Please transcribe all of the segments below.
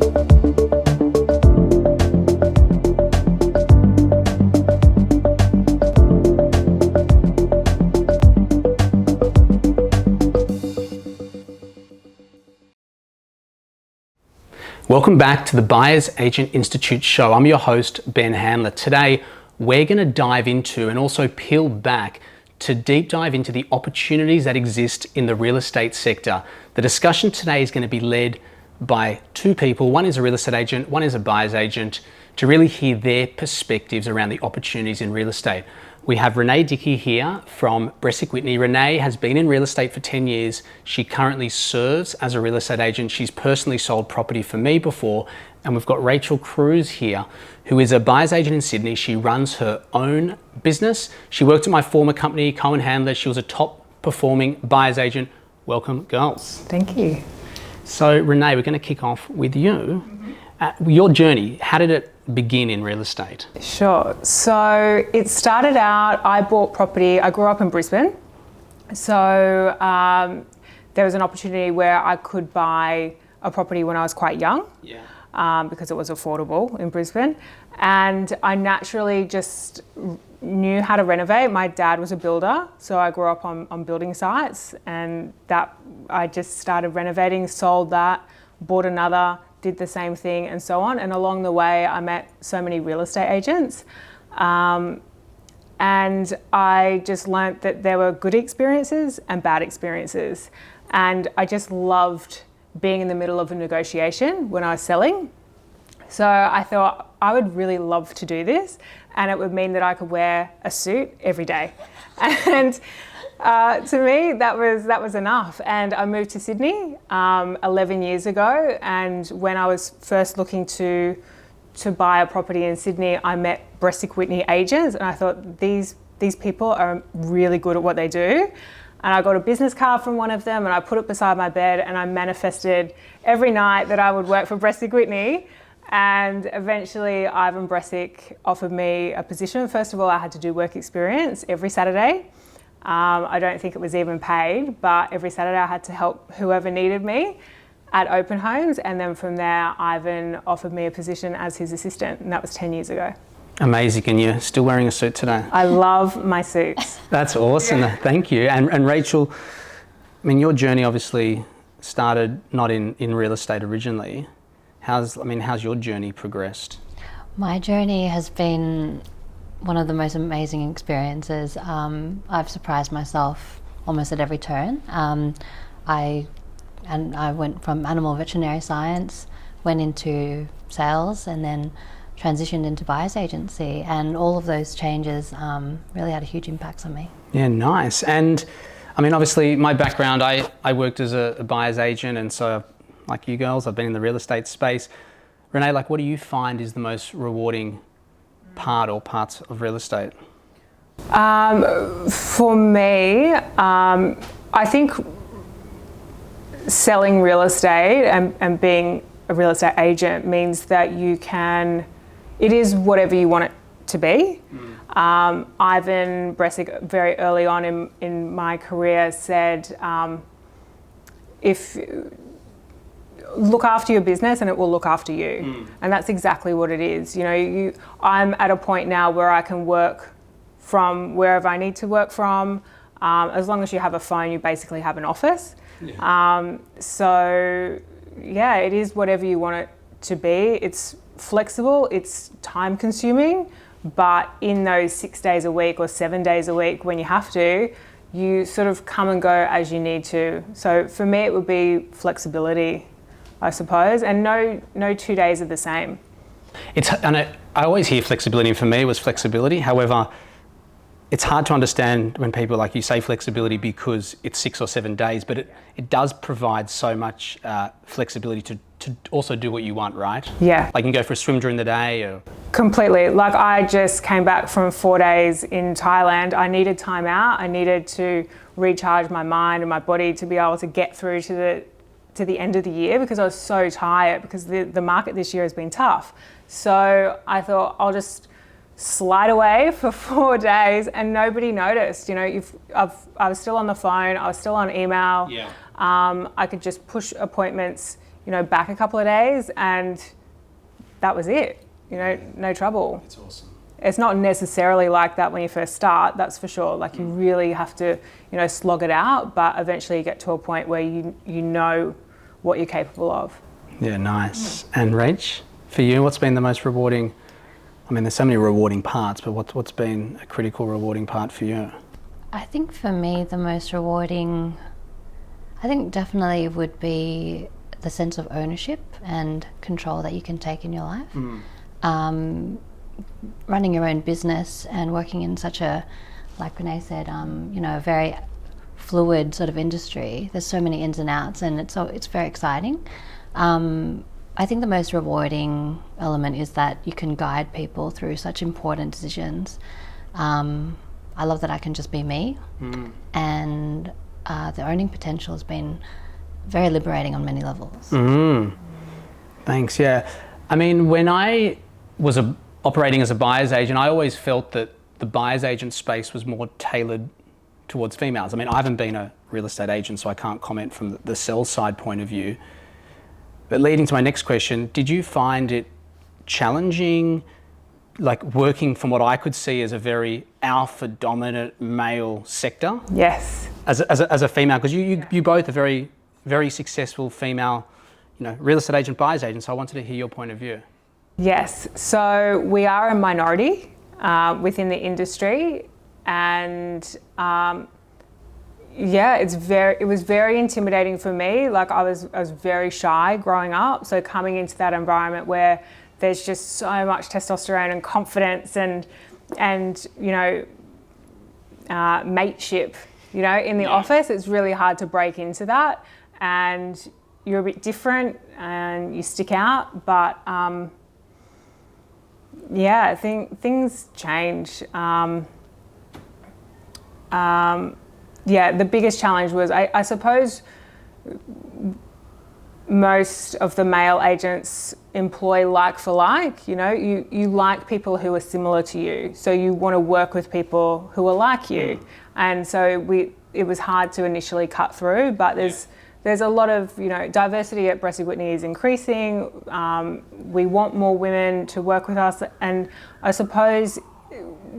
Welcome back to the Buyers Agent Institute show. I'm your host, Ben Handler. Today, we're going to dive into and also peel back to deep dive into the opportunities that exist in the real estate sector. The discussion today is going to be led by two people. One is a real estate agent, one is a buyer's agent, to really hear their perspectives around the opportunities in real estate. We have Renae Dickey here from BasicWhitney. Renae has been in real estate for 10 years. She currently serves as a real estate agent. She's personally sold property for me before. And we've got Cruz here, who is a buyer's agent in Sydney. She runs her own business. She worked at my former company, Cohen Handler. She was a top performing buyer's agent. Welcome, girls. Thank you. So Renae, we're going to kick off with you. Your journey, how did it begin in real estate? Sure. So it started out, I bought property, I grew up in Brisbane. So there was an opportunity where I could buy a property when I was quite young. Because it was affordable in Brisbane. And I naturally just knew how to renovate. My dad was a builder, so I grew up on building sites, and that I just started renovating, sold that, bought another, did the same thing, and so on. And along the way, I met so many real estate agents. And I just learnt that there were good experiences and bad experiences. And I just loved being in the middle of a negotiation when I was selling. So I thought I would really love to do this, and it would mean that I could wear a suit every day. And to me, that was enough. And I moved to Sydney 11 years ago. And when I was first looking to buy a property in Sydney, I met BasicWhitney agents, and I thought these people are really good at what they do. And I got a business card from one of them, and I put it beside my bed, and I manifested every night that I would work for BasicWhitney. And eventually Ivan Bresic offered me a position. First of all, I had to do work experience every Saturday. I don't think it was even paid, but every Saturday I had to help whoever needed me at open homes. And then from there, Ivan offered me a position as his assistant, and that was 10 years ago. Amazing, and you're still wearing a suit today. I love my suits. That's awesome, yeah. Thank you. And Rachel, I mean, your journey obviously started not in real estate originally. How's your journey progressed? My journey has been one of the most amazing experiences. I've surprised myself almost at every turn. I went from animal veterinary science, went into sales, and then transitioned into buyer's agency, and all of those changes really had a huge impact on me. Yeah, nice. And I mean, obviously my background, I worked as a buyer's agent, and so like you girls, I've been in the real estate space. Renae, like, what do you find is the most rewarding part or parts of real estate? For me, I think selling real estate and being a real estate agent means that it is whatever you want it to be. Ivan Bresic very early on in my career said, if look after your business and it will look after you. And that's exactly what it is. You know, I'm at a point now where I can work from wherever I need to work from. As long as you have a phone, you basically have an office. Yeah. So yeah, it is whatever you want it to be. It's flexible, it's time consuming, but in those 6 days a week or 7 days a week when you have to, you sort of come and go as you need to. So for me, it would be flexibility, I suppose, and no 2 days are the same. I always hear flexibility, and for me it was flexibility. However, it's hard to understand when people, like you, say flexibility because it's 6 or 7 days, but it does provide so much flexibility to also do what you want, right? Yeah. Like you can go for a swim during the day or... Completely. Like I just came back from 4 days in Thailand. I needed time out. I needed to recharge my mind and my body to be able to get through to the end of the year because I was so tired because the market this year has been tough. So I thought I'll just slide away for 4 days and nobody noticed. You know, I was still on the phone, I was still on email. Yeah. I could just push appointments back a couple of days, and that was it. No trouble. It's awesome. It's not necessarily like that when you first start, that's for sure. Like you really have to, slog it out, but eventually you get to a point where you know what you're capable of. Yeah, nice. And Rach, for you, what's been the most rewarding? I mean, there's so many rewarding parts, but what's been a critical rewarding part for you? I think for me, the most rewarding, I think definitely would be the sense of ownership and control that you can take in your life. Running your own business and working in such a, like Renae said, a very fluid sort of industry. There's so many ins and outs, and it's very exciting. I think the most rewarding element is that you can guide people through such important decisions. I love that I can just be me, and the owning potential has been very liberating on many levels. Thanks. Yeah, I mean, when I was operating as a buyer's agent, I always felt that the buyer's agent space was more tailored towards females. I mean, I haven't been a real estate agent, so I can't comment from the sell side point of view. But leading to my next question, did you find it challenging, like working from what I could see as a very alpha dominant male sector? Yes. As a female, because you both are very, very successful female, real estate agent, buyer's agent. So I wanted to hear your point of view. Yes, so we are a minority within the industry, and it was very intimidating for me. Like I was very shy growing up, so coming into that environment where there's just so much testosterone and confidence and mateship, in the office, it's really hard to break into that, and you're a bit different and you stick out, but I think things change. The biggest challenge was, I suppose, most of the male agents employ like for like. You like people who are similar to you, so you want to work with people who are like you. And so it was hard to initially cut through, but there's a lot of, diversity at BasicWhitney is increasing. We want more women to work with us, and I suppose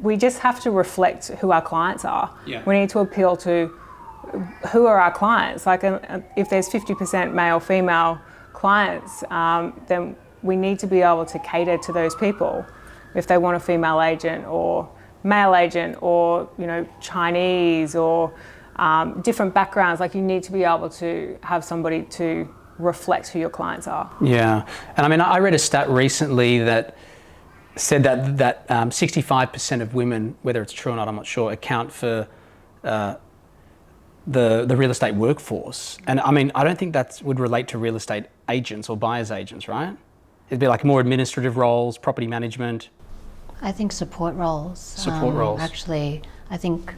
we just have to reflect who our clients are. Yeah. We need to appeal to who are our clients. Like if there's 50% male, female clients, then we need to be able to cater to those people. If they want a female agent or male agent or, Chinese or different backgrounds, like you need to be able to have somebody to reflect who your clients are. Yeah, and I mean, I read a stat recently that said that 65% of women, whether it's true or not, I'm not sure, account for the real estate workforce. And I mean, I don't think that would relate to real estate agents or buyer's agents, right? It'd be like more administrative roles, property management. I think support roles. Support roles. Actually, I think,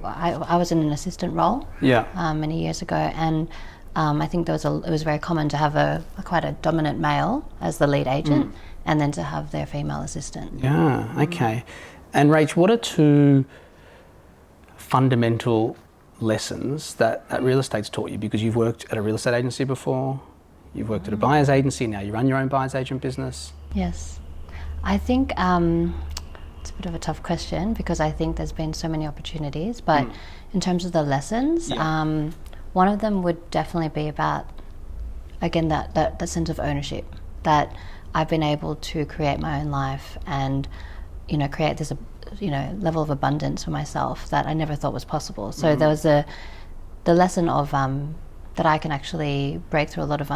I was in an assistant role many years ago, and I think it was very common to have quite a dominant male as the lead agent, and then to have their female assistant. Yeah, okay. And Rach, what are two fundamental lessons that real estate's taught you? Because you've worked at a real estate agency before, you've worked at a buyer's agency, now you run your own buyer's agent business. Yes. I think it's a bit of a tough question because I think there's been so many opportunities, but in terms of the lessons, one of them would definitely be about, again, that sense of ownership, that I've been able to create my own life and, create this, level of abundance for myself that I never thought was possible. So there was the lesson of that I can actually break through a lot of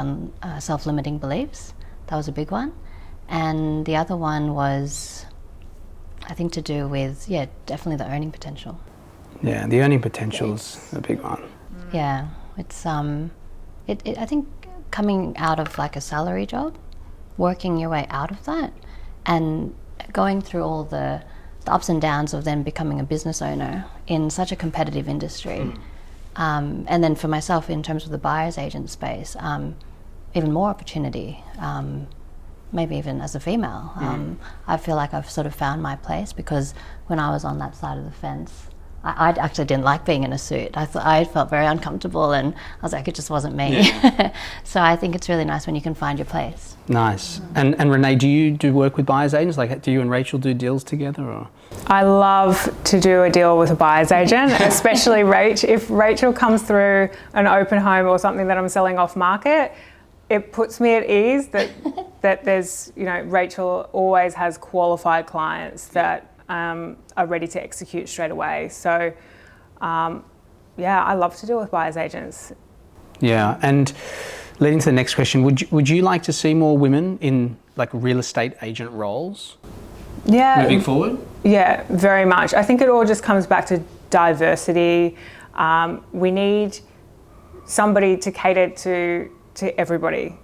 self-limiting beliefs. That was a big one. And the other one was, I think, to do with, definitely the earning potential. Yeah, the earning potential's a big one. Yeah, it's I think coming out of like a salary job, working your way out of that, and going through all the ups and downs of then becoming a business owner in such a competitive industry, and then for myself in terms of the buyer's agent space, even more opportunity. Maybe even as a female. I feel like I've sort of found my place because when I was on that side of the fence, I actually didn't like being in a suit. I felt very uncomfortable, and I was like, it just wasn't me. Yeah. So I think it's really nice when you can find your place. Nice. And Renae, do you do work with buyer's agents? Like, do you and Rachel do deals together, or? I love to do a deal with a buyer's agent, especially if Rachel comes through an open home or something that I'm selling off market. It puts me at ease that there's, Rachel always has qualified clients that are ready to execute straight away. So, I love to deal with buyer's agents. Yeah, and leading to the next question, would you like to see more women in like real estate agent roles? Yeah. Moving forward? Yeah, very much. I think it all just comes back to diversity. We need somebody to cater to everybody.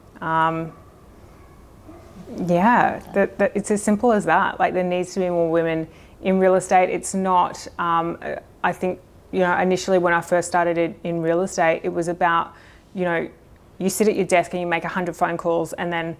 It's as simple as that. Like, there needs to be more women in real estate. It's not, I think, initially when I first started in real estate, it was about, you sit at your desk and you make 100 phone calls and then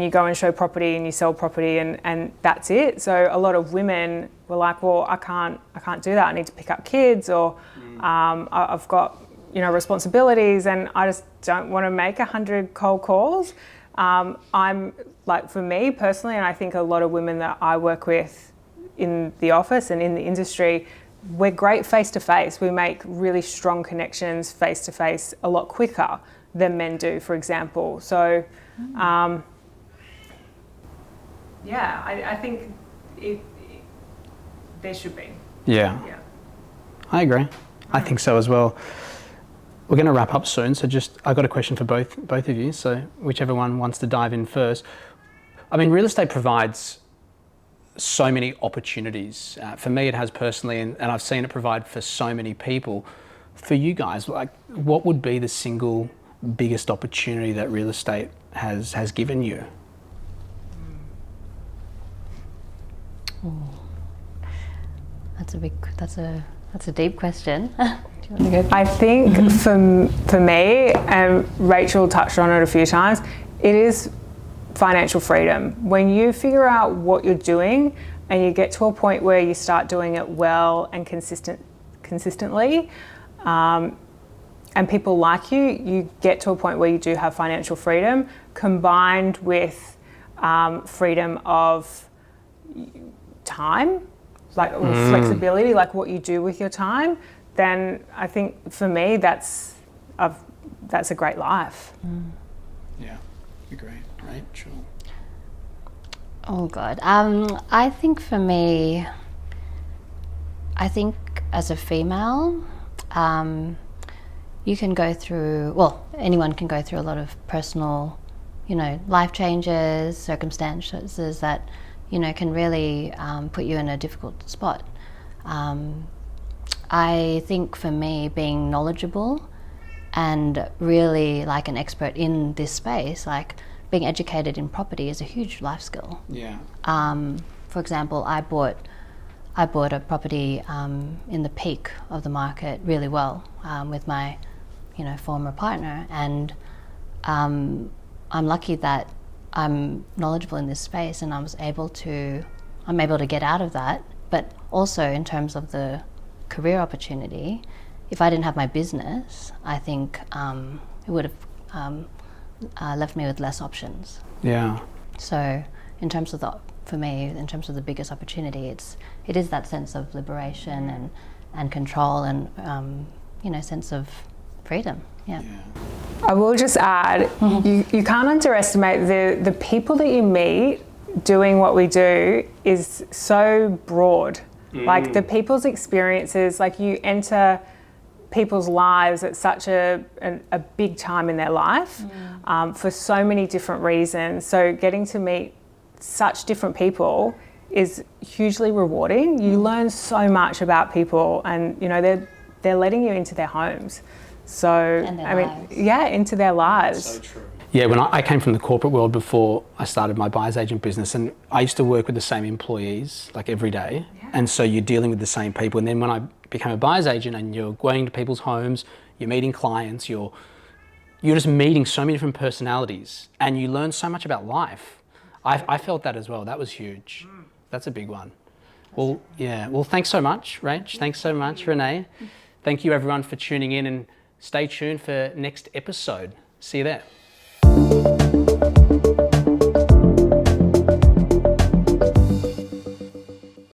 you go and show property and you sell property and that's it. So a lot of women were like, well, I can't do that. I need to pick up kids, or I've got, responsibilities, and I just don't want to make 100 cold calls. I'm like, for me personally, and I think a lot of women that I work with in the office and in the industry, we're great face to face. We make really strong connections face to face a lot quicker than men do, for example. So, I think there should be. Yeah. I agree. I think so as well. We're going to wrap up soon, so I've got a question for both of you, so whichever one wants to dive in first. I mean, real estate provides so many opportunities. For me, it has personally, and I've seen it provide for so many people. For you guys, like, what would be the single biggest opportunity that real estate has given you? That's a deep question. Do you want to go? I think for me, and Rachel touched on it a few times, it is financial freedom. When you figure out what you're doing and you get to a point where you start doing it well and consistently, and people like you get to a point where you do have financial freedom combined with freedom of time, like flexibility, like what you do with your time, then I think for me that's a great life. Yeah, agree. Rachel? Oh God, I think for me, as a female, you can go through, anyone can go through a lot of personal, life changes, circumstances that, can really put you in a difficult spot. I think for me, being knowledgeable and really like an expert in this space, like being educated in property, is a huge life skill. Yeah. For example, I bought a property in the peak of the market really well with my, former partner, and I'm lucky that I'm knowledgeable in this space, and I'm able to get out of that. But also in terms of the career opportunity, if I didn't have my business, I think it would have left me with less options. Yeah. So in terms of the biggest opportunity, it is that sense of liberation and control and sense of freedom. Yeah. I will just add, you can't underestimate the people that you meet doing what we do is so broad. Like, the people's experiences, like, you enter people's lives at such a big time in their life for so many different reasons. So getting to meet such different people is hugely rewarding. You learn so much about people, and they're letting you into their homes. So into their lives. So true. Yeah, when I came from the corporate world before I started my buyer's agent business, and I used to work with the same employees like every day. Yeah. And so you're dealing with the same people. And then when I became a buyer's agent and you're going to people's homes, you're meeting clients, you're just meeting so many different personalities, and you learn so much about life. I felt that as well. That was huge. That's a big one. Well, yeah. Well, thanks so much, Rach. Thanks so much, Renae. Thank you, everyone, for tuning in, and stay tuned for next episode. See you there.